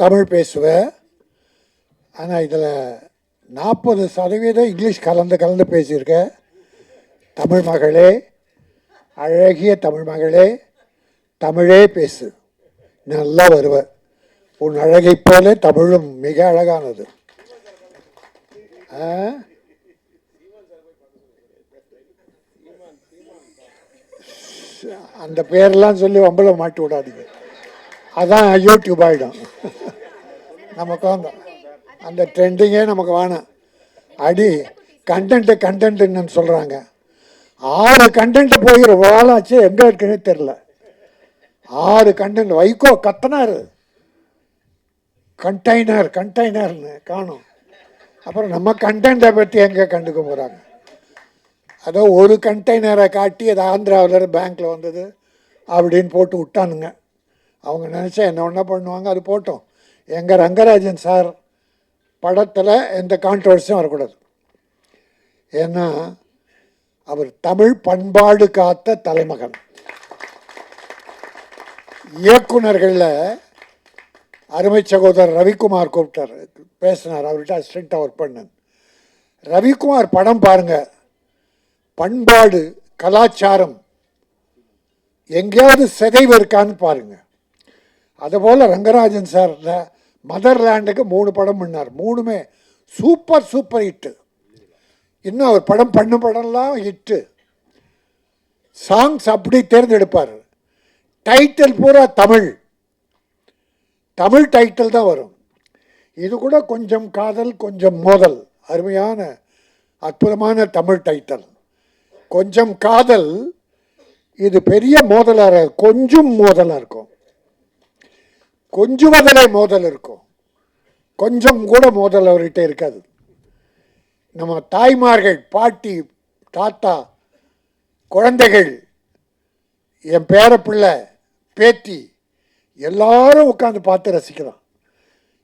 தமிழ் பேசுவேன். ஆனால் இதில் 40% இங்கிலீஷ் கலந்து பேசியிருக்கேன். தமிழ் மகளே, அழகிய தமிழ் மகளே, தமிழே பேசு, நல்லா வருவேன். உன் அழகை போல தமிழும் மிக அழகானது. அந்த பேரெல்லாம் சொல்லி வம்பளை மாட்டி விடாதீங்க, அதான் யூடியூப் ஆகிடும். நமக்கு வந்து அந்த ட்ரெண்டிங்கே நமக்கு வேணாம். அடி கண்டென்ட்டுன்னு சொல்கிறாங்க. 6 கண்டென்ட்டு போகிற வாழாச்சு எங்கே இருக்குன்னு தெரில. 6 கண்டென்ட். வைகோ கத்தனார் கண்டெய்னர்னு காணும். அப்புறம் நம்ம கண்டென்ட்டை பற்றி எங்கே கண்டுக்க போகிறாங்க? அதோ ஒரு கண்டெய்னரை காட்டி அது ஆந்திராவில் பேங்க்கில் வந்தது அப்படின்னு போட்டு விட்டானுங்க. அவங்க நினச்சா என்ன ஒன்றா பண்ணுவாங்க, அது போட்டோம். எங்கள் ரங்கராஜன் சார் படத்தில் எந்த கான்ட்ரவர்சியும் வரக்கூடாது. ஏன்னா அவர் தமிழ் பண்பாடு காத்த தலைமகன். இயக்குநர்களில் அருமை சகோதரர் ரவிக்குமார் கூப்பிட்டார், பேசினார். அவர்கிட்ட அசிஸ்டண்ட்டாக ஒர்க் பண்ணேன். ரவிக்குமார் படம் பாருங்கள், பண்பாடு கலாச்சாரம் எங்கேயாவது சிதைவு இருக்கான்னு பாருங்கள். அதுபோல் ரங்கராஜன் சார் மதர்லேண்டுக்கு 3 படம் பண்ணார். 3மே சூப்பர் ஹிட்டு. இன்னும் அவர் படம் படம்லாம் ஹிட்டு. சாங்ஸ் அப்படி தேர்ந்தெடுப்பார். டைட்டில் பூரா தமிழ் டைட்டில் தான் வரும். இது கூட கொஞ்சம் காதல் கொஞ்சம் மோதல், அருமையான அற்புதமான தமிழ் டைட்டில். கொஞ்சம் காதல், இது பெரிய மோதலாக, கொஞ்சம் மோதலாக இருக்கும். கொஞ்சுவதிலே மோதல் இருக்கும், கொஞ்சம் கூட மோதல் அவர்கிட்ட இருக்காது. நம்ம தாய்மார்கள், பாட்டி, தாத்தா, குழந்தைகள், என் பேரப்பிள்ளை, பேத்தி எல்லாரும் உட்காந்து பார்த்து ரசிக்கிறோம்.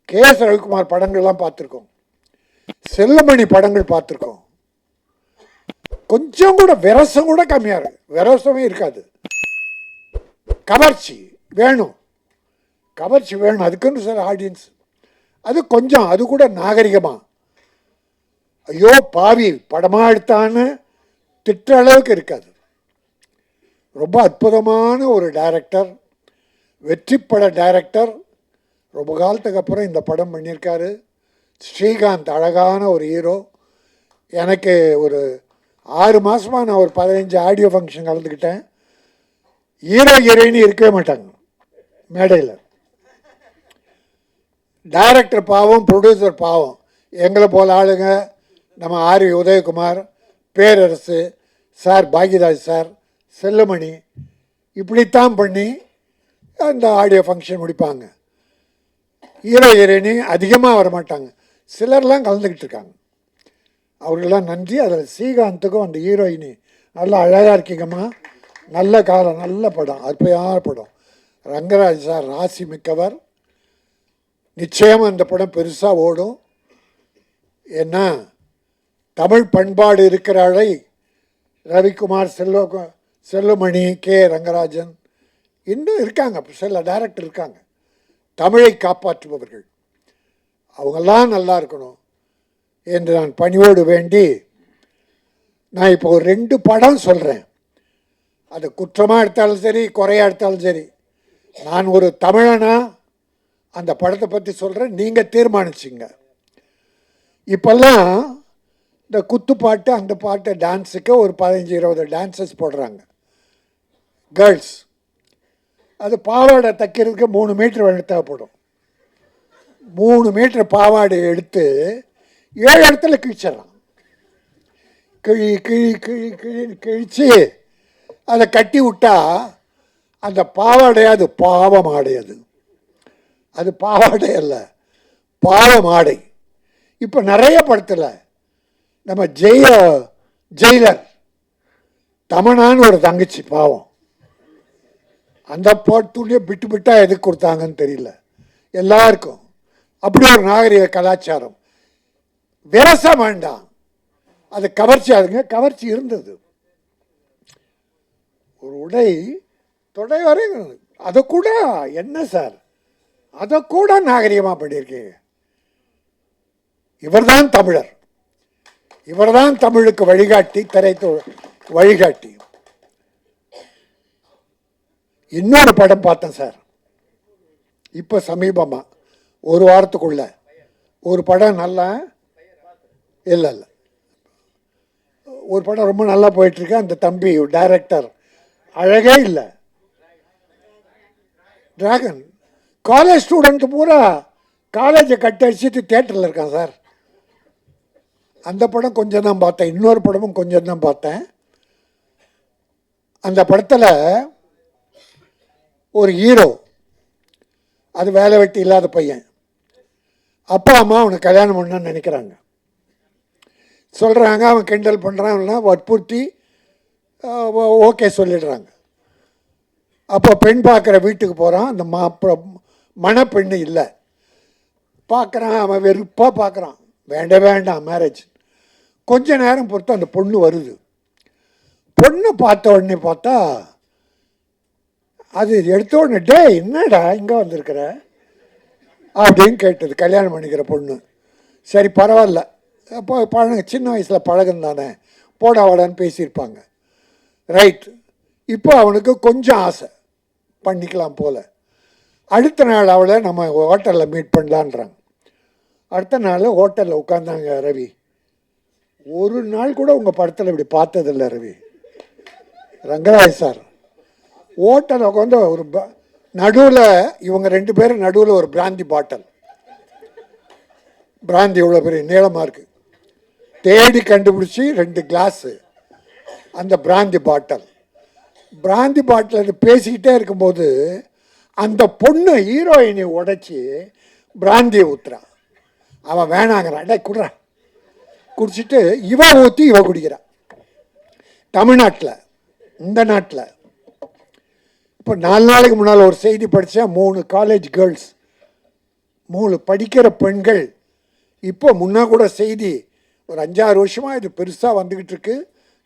கே.எஸ். ரவிக்குமார் படங்கள்லாம் பார்த்துருக்கோம், செல்லமணி படங்கள் பார்த்துருக்கோம். கொஞ்சம் கூட விரசம் கூட கம்மியாக இருக்கு, விரசமே இருக்காது. கவர்ச்சி வேணும், அதுக்குன்னு சார் ஆடியன்ஸ். அது கொஞ்சம், அது கூட நாகரிகமாக, ஐயோ பாவி படமாக எடுத்தான்னு திட்ட அளவுக்கு இருக்காது. ரொம்ப அற்புதமான ஒரு டைரக்டர், வெற்றி பட டைரக்டர். ரொம்ப காலத்துக்கு அப்புறம் இந்த படம் பண்ணியிருக்காரு. ஸ்ரீகாந்த் அழகான ஒரு ஹீரோ. எனக்கு ஒரு 6 மாதமாக நான் ஒரு 15 ஆடியோ ஃபங்க்ஷன் கலந்துக்கிட்டேன். ஹீரோயினி இருக்கவே மாட்டாங்க மேடையில். டைரக்டர் பாவம், ப்ரொடியூசர் பாவம். எங்களை போல் ஆளுங்க, நம்ம ஆர்.வி. உதயகுமார், பேரரசு சார், பாக்யராஜ் சார், செல்லமணி, இப்படித்தான் பண்ணி அந்த ஆடியோ ஃபங்க்ஷன் முடிப்பாங்க. ஹீரோயினி அதிகமாக வரமாட்டாங்க, சிலர்லாம் கலந்துக்கிட்டு இருக்காங்க. அவர்களெல்லாம் நன்றி. அதில் ஸ்ரீகாந்துக்கும் அந்த ஹீரோயினி நல்லா அழகாக இருக்கீங்கம்மா, நல்ல காலம், நல்ல படம், அற்புதமான படம். ரங்கராஜ் சார் ராசி மிக்கவர். நிச்சயமாக அந்த படம் பெருசாக ஓடும். ஏன்னா தமிழ் பண்பாடு இருக்கிற அழை ரவிக்குமார், செல்லுமணி, கே. ரங்கராஜன் இன்னும் இருக்காங்க, சில டைரக்டர் இருக்காங்க, தமிழை காப்பாற்றுபவர்கள். அவங்கெல்லாம் நல்லா இருக்கணும் என்று நான் பணிவோடு வேண்டி, நான் இப்போ ஒரு 2 படம் சொல்கிறேன். அது குற்றமாக எடுத்தாலும் சரி, குறையாக எடுத்தாலும் சரி, நான் ஒரு தமிழனா அந்த படத்தை பற்றி சொல்கிறேன், நீங்கள் தீர்மானிச்சிங்க. இப்போல்லாம் இந்த குத்துப்பாட்டு, அந்த பாட்டு, டான்ஸுக்கு ஒரு 15-20 டான்ஸஸ் போடுறாங்க கேர்ள்ஸ். அது பாவாடை தைக்கிறதுக்கு 3 மீட்டர் தேவைப்படும். 3 மீட்டர் பாவாடை எடுத்து 7 இடத்துல கிழிச்சிடறான். கிழிச்சு அதை கட்டி விட்டா அந்த பாவாடை, அது பாவம் ஆடை, அது பாவாடை அல்ல, பாவம் ஆடை. இப்போ நிறைய படத்தில் நம்ம ஜெயிலர் தமனான்னு ஒரு தங்கச்சி பாவம், அந்த பாட்டுலேயே பிட்டாக எதுக்கு கொடுத்தாங்கன்னு தெரியல எல்லாருக்கும். அப்படி ஒரு நாகரிக கலாச்சாரம். விரசம் வேண்டாம், அது கவர்ச்சி. அதுங்க கவர்ச்சி இருந்தது. ஒரு உடை தொடை வரை, அதை கூட என்ன சார் அதை கூட நாகரிகமாக பண்ணியிருக்கீங்க. இவர்தான் தமிழர், இவர்தான் தமிழுக்கு வழிகாட்டி, வழிகாட்டி. இன்னொரு படம் பார்த்தேன் சார், இப்போ சமீபமாக ஒரு வாரத்துக்குள்ள ஒரு படம் நல்லா இல்லை ஒரு படம் ரொம்ப நல்லா போயிட்டுருக்கு. அந்த தம்பி டைரக்டர் அழகே இல்லை. டிராகன் காலேஜ் ஸ்டூடெண்ட் பூரா காலேஜை கட்டடிச்சிட்டு தியேட்டரில் இருக்கான் சார். அந்த படம் கொஞ்சம் தான் பார்த்தேன். இன்னொரு படமும் கொஞ்சம் தான் பார்த்தேன். அந்த படத்தில் ஒரு ஹீரோ, அது வேலை வெட்டி இல்லாத பையன், அப்பா அம்மா அவனை கல்யாணம் பண்ணணும்னு நினைக்கிறாங்க. சொல்கிறாங்க, அவன் கிண்டல் பண்ணுறான், வற்புறுத்தி ஓகே சொல்லிடுறாங்க. அப்போ பெண் பார்க்குற வீட்டுக்கு போகிறான். அந்த மணப்பெண்ணு இல்லை. பார்க்குறான், அவன் வெறுப்பாக பார்க்குறான், வேண்டாம் மேரேஜ். கொஞ்ச நேரம் பொறுத்து அந்த பொண்ணு வருது. பொண்ணு பார்த்த உடனே பார்த்தா, அது எடுத்த உடனே, டே என்னடா இங்கே வந்திருக்கிற அப்படின்னு கேட்டது கல்யாணம் பண்ணிக்கிற பொண்ணு. சரி பரவாயில்ல, அப்போ சின்ன வயசில் பழகம் தானே, போடா வாடான்னு பேசியிருப்பாங்க. ரைட். இப்போ அவனுக்கு கொஞ்சம் ஆசை, பண்ணிக்கலாம் போல். அடுத்த நாள் அவளை நம்ம ஹோட்டலில் மீட் பண்ணலான்றாங்க. அடுத்த நாள் ஹோட்டலில் உட்காந்தாங்க. ரவி, ஒரு நாள் கூட உங்கள் படத்தில் இப்படி பார்த்ததில்லை ரவி. ரங்கராஜ் சார் ஹோட்டலில் உட்காந்து ஒரு நடுவில், இவங்க 2 பேரும் நடுவில் ஒரு பிராந்தி பாட்டில். பிராந்தி இவ்வளோ பெரிய நீளமாக இருக்குது, தேடி கண்டுபிடிச்சி 2 கிளாஸு அந்த பிராந்தி பாட்டில் பேசிக்கிட்டே இருக்கும்போது அந்த பொண்ணு ஹீரோயினை உடைச்சி பிராந்தியை ஊற்றுறான். அவன் வேணாங்கிறான், டே குடுறான். குடிச்சிட்டு இவ ஊற்றி இவ குடிக்கிறான். தமிழ்நாட்டில், இந்த நாட்டில் இப்போ 4 நாளைக்கு முன்னால் ஒரு செய்தி படித்தேன். 3 காலேஜ் கேர்ள்ஸ், 3 படிக்கிற பெண்கள், இப்போ முன்னா கூட செய்தி, ஒரு 5-6 வருஷமாக இது பெருசாக வந்துக்கிட்டு இருக்கு.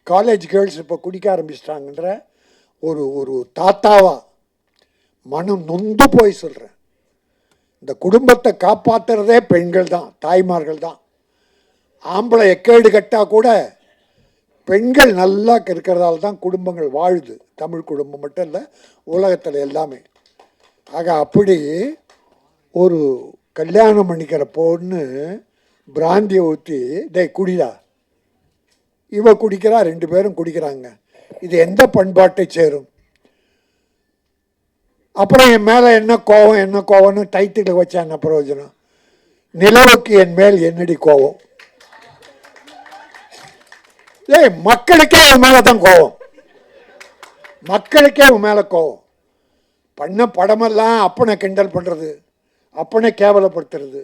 காலேஜ் கேர்ள்ஸ் இப்போ குடிக்க ஆரம்பிச்சிட்டாங்கன்ற ஒரு தாத்தாவா மனம் நொந்து போய் சொல்கிறேன். இந்த குடும்பத்தை காப்பாற்றுறதே பெண்கள் தான், தாய்மார்கள் தான். ஆம்பளை எக்கேடு கட்டால் கூட பெண்கள் நல்லா இருக்கிறதால தான் குடும்பங்கள் வாழுது. தமிழ் குடும்பம் மட்டும் இல்லை, உலகத்தில் எல்லாமே. ஆக அப்படி ஒரு கல்யாணம் பண்ணிக்கிற பொண்ணு பிராந்தியை ஊற்றி, டே குடிடா, இவ குடிக்கிறா, 2 பேரும் குடிக்கிறாங்க. இது எந்த பண்பாட்டை சேரும்? அப்புறம் என் மேலே என்ன கோவம்னு டைட்டில் வச்சா என்ன பிரயோஜனம்? நிலவுக்கு என் மேல் என்னடி கோவம்? மக்களுக்கே உன் மேலே தான் கோவம், மக்களுக்கே உன் மேலே கோவம். பண்ண படமெல்லாம் அப்பனை கிண்டல் பண்ணுறது, அப்பனை கேவலப்படுத்துறது.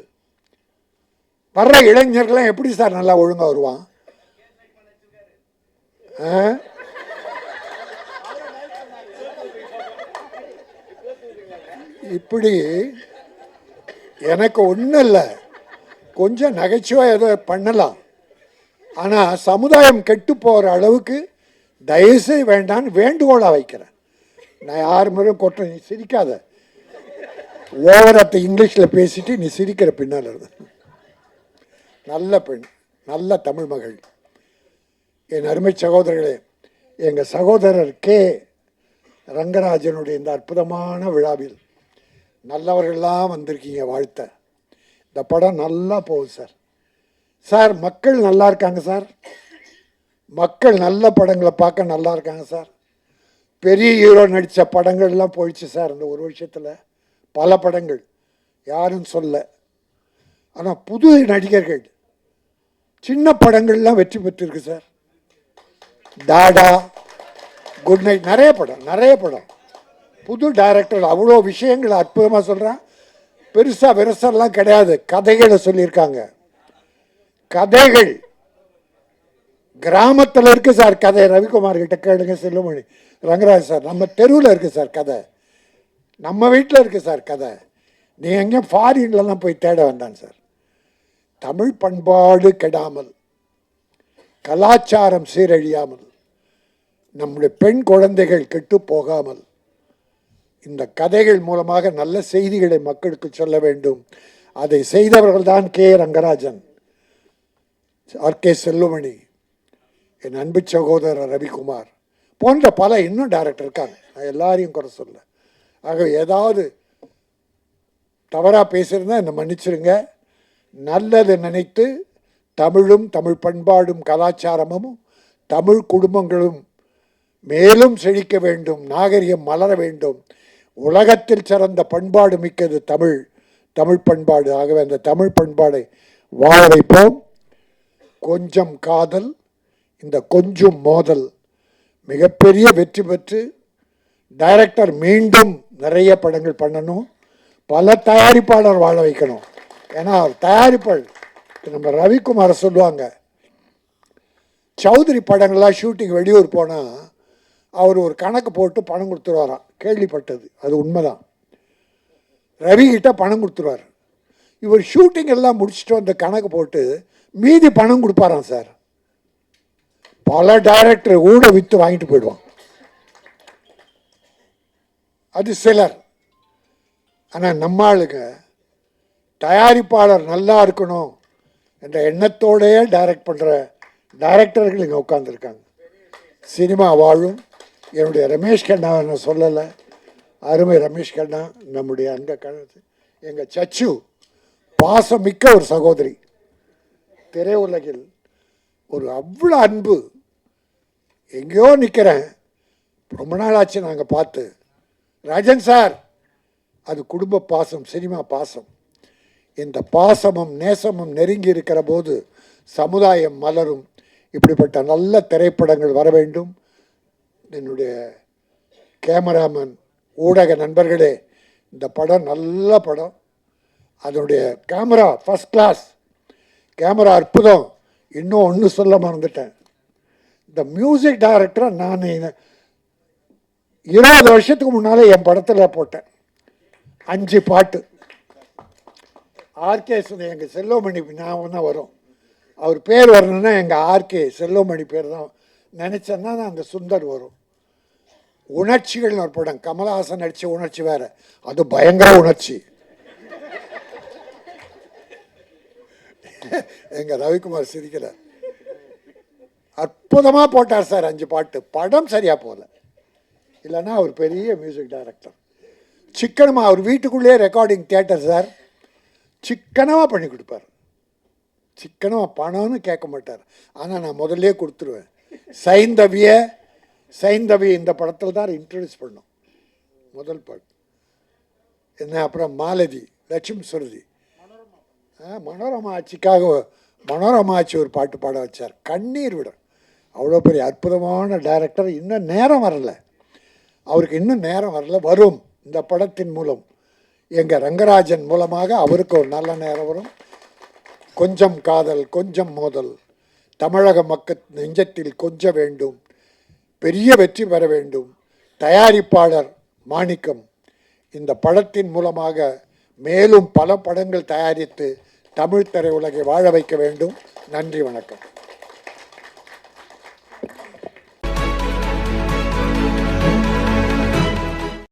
வர்ற இளைஞர்கள்லாம் எப்படி சார் நல்லா ஒழுங்காக வருவான்? இப்படி எனக்கு ஒன்றும் இல்லை, கொஞ்சம் நகைச்சுவாக ஏதோ பண்ணலாம். ஆனால் சமுதாயம் கெட்டு போகிற அளவுக்கு தயவுசெய்து வேண்டான்னு வேண்டுகோளாக வைக்கிறேன். நான் யார் மேலும் கொட்ட, நீ சிரிக்காத, ஓவரத்தை இங்கிலீஷில் பேசிட்டு நீ சிரிக்கிற பின்னால் இருந்து. நல்ல பெண், நல்ல தமிழ் மகள். என் அருமை சகோதரர்களே, எங்கள் சகோதரர் கே ரங்கராஜனுடைய இந்த அற்புதமான விழாவில் நல்லவர்கள்லாம் வந்திருக்கீங்க, வாழ்த்த. இந்த படம் நல்லா போகுது சார். சார் மக்கள் நல்லா இருக்காங்க சார், மக்கள் நல்ல படங்களை பார்க்க நல்லா இருக்காங்க சார். பெரிய ஹீரோ நடித்த படங்கள்லாம் போயிடுச்சு சார் இந்த ஒரு வருஷத்தில். பல படங்கள் யாரும் சொல்ல, ஆனால் புது நடிகர்கள் சின்ன படங்கள்லாம் வெற்றி பெற்றிருக்கு சார். டாடா, குட் நைட், நிறைய படம் புது டைரக்டர் அவ்வளோ விஷயங்கள் அற்புதமாக சொல்கிறான். பெருசாக விரசல்லாம் கிடையாது, கதைகளை சொல்லியிருக்காங்க. கதைகள் கிராமத்தில் இருக்குது சார் கதை. ரவிக்குமார் கிட்ட கேளுங்க, செல்லுமணி, ரங்கராஜ் சார், நம்ம தெருவில் இருக்குது சார் கதை, நம்ம வீட்டில் இருக்குது சார் கதை. நீ எங்கேயும் ஃபாரின்லாம் போய் தேட வேண்டாம் சார். தமிழ் பண்பாடு கெடாமல், கலாச்சாரம் சீரழியாமல், நம்முடைய பெண் குழந்தைகள் கெட்டு போகாமல் இந்த கதைகள் மூலமாக நல்ல செய்திகளை மக்களுக்கு சொல்ல வேண்டும். அதை செய்தவர்கள் தான் கே ரங்கராஜன், ஆர்.கே. செல்லுமணி, என் அன்பு சகோதரர் ரவிக்குமார் போன்ற பல இன்னும் டைரக்டர் இருக்காங்க. நான் எல்லாரையும் குறை சொல்ல. ஆகவே ஏதாவது தவறாக பேசியிருந்தா என்னை மன்னிச்சிருங்க. நல்லது நினைத்து தமிழும் தமிழ் பண்பாடும் கலாச்சாரமும் தமிழ் குடும்பங்களும் மேலும் செழிக்க வேண்டும், நாகரிகம் மலர வேண்டும். உலகத்தில் சிறந்த பண்பாடு மிக்கது தமிழ், தமிழ் பண்பாடு. ஆகவே அந்த தமிழ் பண்பாடை வாழ வைப்போம். கொஞ்சம் காதல், இந்த கொஞ்சம் மோதல் மிகப்பெரிய வெற்றி பெற்று டைரக்டர் மீண்டும் நிறைய படங்கள் பண்ணணும், பல தயாரிப்பாளர் வாழ வைக்கணும். ஏன்னா தயாரிப்பாளர் நம்ம ரவிக்குமாரை சொல்லுவாங்க, சௌத்ரி படங்கள்லாம் ஷூட்டிங் வெளியூர் போனால் அவர் ஒரு கணக்கு போட்டு பணம் கொடுத்துருவாராம். கேள்விப்பட்டது, அது உண்மைதான். ரவிகிட்ட பணம் கொடுத்துருவார். இவர் ஷூட்டிங் எல்லாம் முடிச்சுட்டு வந்து கணக்கு போட்டு மீதி பணம் கொடுப்பாராம் சார். பல டைரக்டர் ஊட விற்று வாங்கிட்டு போயிடுவான். அது சிலர். ஆனால் நம்ம ஆளுங்க தயாரிப்பாளர் நல்லா இருக்கணும் என்ற எண்ணத்தோடையே டைரக்ட் பண்ணுற டைரக்டர்கள் இங்கே உட்காந்துருக்காங்க. சினிமா வாழும். என்னுடைய ரமேஷ் கண்ணா நான் சொல்லலை, அருமை ரமேஷ் கண்ணா, நம்முடைய அங்கே கணத்து எங்கள் சச்சு, பாசமிக்க ஒரு சகோதரி, திரையுலகில் ஒரு அவ்வளோ அன்பு. எங்கேயோ நிற்கிறேன், ரொம்ப நாள் ஆச்சு நாங்கள் பார்த்து. ராஜன் சார், அது குடும்ப பாசம், சினிமா பாசம். இந்த பாசமும் நேசமும் நெருங்கி இருக்கிற போது சமுதாயம் மலரும். இப்படிப்பட்ட நல்ல திரைப்படங்கள் வர வேண்டும். என்னுடைய கேமராமேன், ஊடக நண்பர்களே, இந்த படம் நல்ல படம். அதனுடைய கேமரா ஃபஸ்ட் கிளாஸ், கேமரா அற்புதம். இன்னும் ஒன்று சொல்ல மறந்துட்டேன், இந்த மியூசிக் டைரக்டரை நான் 20 வருஷத்துக்கு முன்னால் என் படத்தில் போட்டேன் 5 பாட்டு. ஆர்கே எங்கள் செல்வமணி ஞாபகம் தான் வரும். அவர் பேர் வரணுன்னா எங்கள் ஆர்கே செல்வமணி பேர் தான் நினச்சேன்னா அந்த சுந்தர் வரும். உணர்ச்சிகள்னு ஒரு படம், கமலஹாசன் நடித்த உணர்ச்சி வேறு, அது பயங்கர உணர்ச்சி. எங்கள் ரவிக்குமார் சிரிக்கிறார். அற்புதமாக போட்டார் சார் 5 பாட்டு. படம் சரியாக போகல, இல்லைன்னா அவர் பெரிய மியூசிக் டைரக்டர். சிக்கனமாக அவர் வீட்டுக்குள்ளேயே ரெக்கார்டிங் தியேட்டர் சார், சிக்கனமாக பண்ணி கொடுப்பார். சிக்கனமாக பணம்னு கேட்க மாட்டார். ஆனால் நான் முதல்லே கொடுத்துருவேன். சைந்தவி இந்த படத்தில் தான் இன்ட்ரடியூஸ் பண்ணோம், முதல் பாட்டு என்ன. அப்புறம் மாலதி, லட்சுமி சுருதி, மனோரமா ஆட்சிக்காக மனோரமா ஆட்சி ஒரு பாட்டு பாட வச்சார், கண்ணீர் விட. அவ்வளோ பெரிய அற்புதமான டைரக்டர். இன்னும் நேரம் வரல அவருக்கு, இன்னும் நேரம் வரல, வரும். இந்த படத்தின் மூலம் எங்கள் ரங்கராஜன் மூலமாக அவருக்கு ஒரு நல்ல நேரம் வரும். கொஞ்சம் காதல் கொஞ்சம் மோதல் தமிழக மக்கள் நெஞ்சத்தில் கொஞ்ச வேண்டும், பெரிய வெற்றி பெற வேண்டும். தயாரிப்பாளர் மாணிக்கம் இந்த படத்தின் மூலமாக மேலும் பல படங்கள் தயாரித்து தமிழ் திரையுலகை வாழ வைக்க வேண்டும். நன்றி, வணக்கம்.